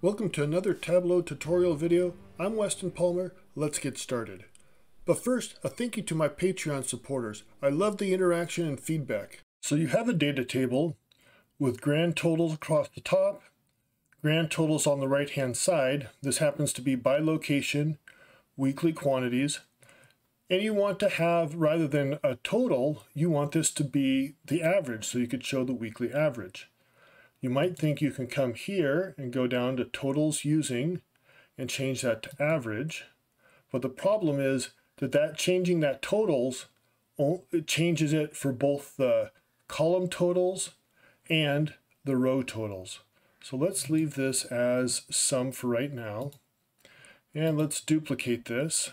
Welcome to another Tableau tutorial video. I'm Weston Palmer. Let's get started. But first, a thank you to my Patreon supporters. I love the interaction and feedback. So you have a data table with grand totals across the top, grand totals on the right-hand side. This happens to be by location, weekly quantities. And you want to have, rather than a total, you want this to be the average, so you could show the weekly average. You might think you can come here and go down to totals using and change that to average. But the problem is that changing that totals, it changes it for both the column totals and the row totals. So let's leave this as sum for right now. And let's duplicate this.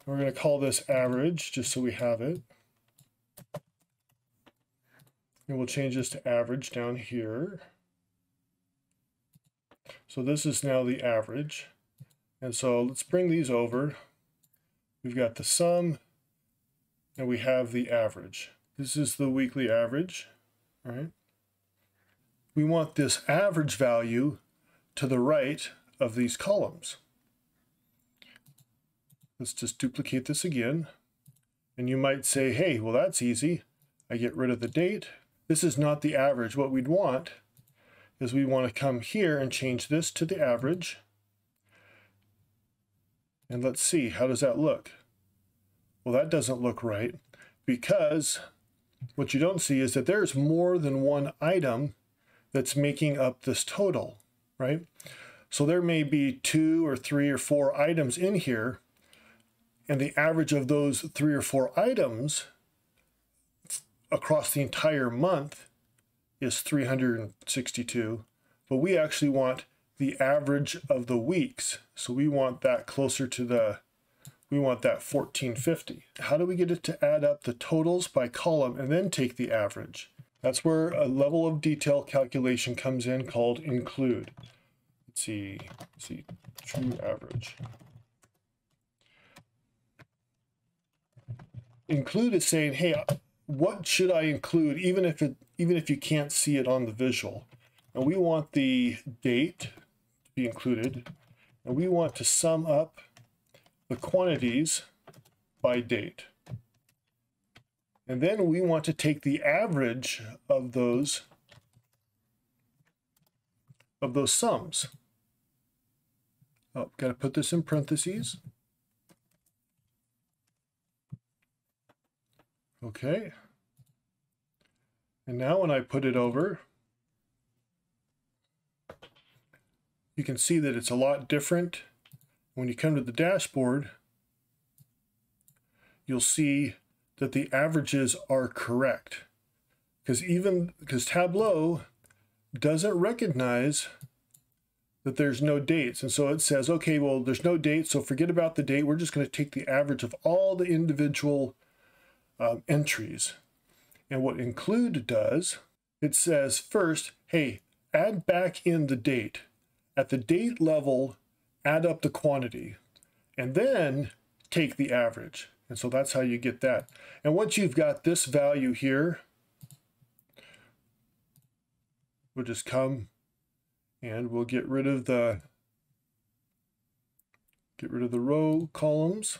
We're going to call this average just so we have it. And we'll change this to average down here. So this is now the average. And so let's bring these over. We've got the sum and we have the average. This is the weekly average, right? We want this average value to the right of these columns. Let's just duplicate this again. And you might say, hey, well, that's easy. I get rid of the date. This is not the average. What we'd want is we want to come here and change this to the average. And let's see, how does that look? Well, that doesn't look right because what you don't see is that there's more than one item that's making up this total, right? So there may be 2 or 3 or 4 items in here, and the average of those 3 or 4 items across the entire month is 362, but we actually want the average of the weeks. So we want that closer to we want that 1450. How do we get it to add up the totals by column and then take the average? That's where a level of detail calculation comes in called include. Let's see, true average. Include is saying, hey, what should I include, even if you can't see it on the visual? And we want the date to be included, and we want to sum up the quantities by date. And then we want to take the average of those sums. Oh, got to put this in parentheses. Okay. And now when I put it over, you can see that it's a lot different. When you come to the dashboard, you'll see that the averages are correct. Because Tableau doesn't recognize that there's no dates. And so it says, okay, well, there's no date, so forget about the date. We're just going to take the average of all the individual entries. And what include does, it says first, hey, add back in the date. At the date level, add up the quantity, and then take the average. And so that's how you get that. And once you've got this value here, we'll just come and we'll get rid of the row columns.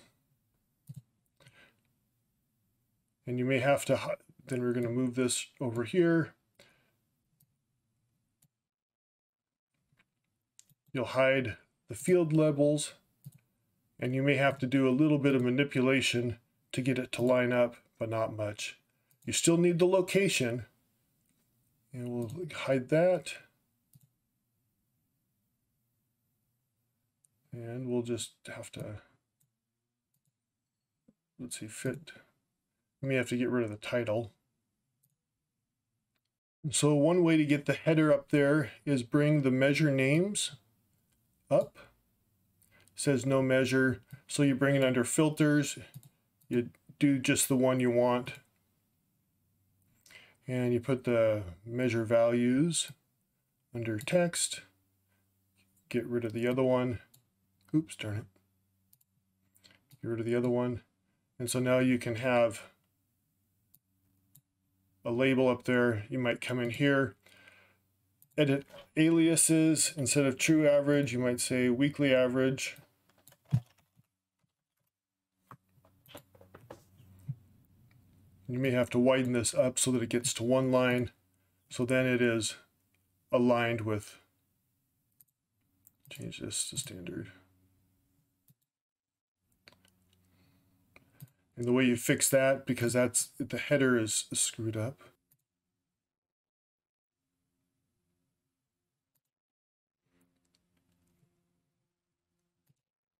And you may have to, then we're going to move this over here. You'll hide the field labels, and you may have to do a little bit of manipulation to get it to line up, but not much. You still need the location, and we'll hide that. And we'll just have to, let's see, fit. We may have to get rid of the title. So one way to get the header up there is bring the measure names up. It says no measure, so you bring it under filters. You do just the one you want. And you put the measure values under text. Get rid of the other one. Oops, darn it. Get rid of the other one. And so now you can have a label up there. You might come in here edit aliases. Instead of true average, you might say weekly average. You may have to widen this up so that it gets to one line. So then it is aligned with, change this to standard. And the way you fix that, because that's the header is screwed up.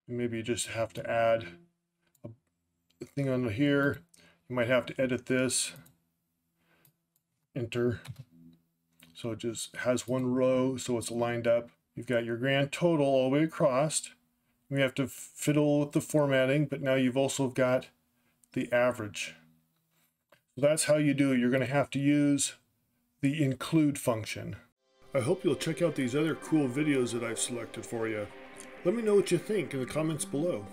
Maybe you just have to add a thing on here. You might have to edit this, enter. So it just has one row, so it's lined up. You've got your grand total all the way across. We have to fiddle with the formatting, but now you've also got the average. So that's how you do it. You're going to have to use the include function. I hope you'll check out these other cool videos that I've selected for you. Let me know what you think in the comments below.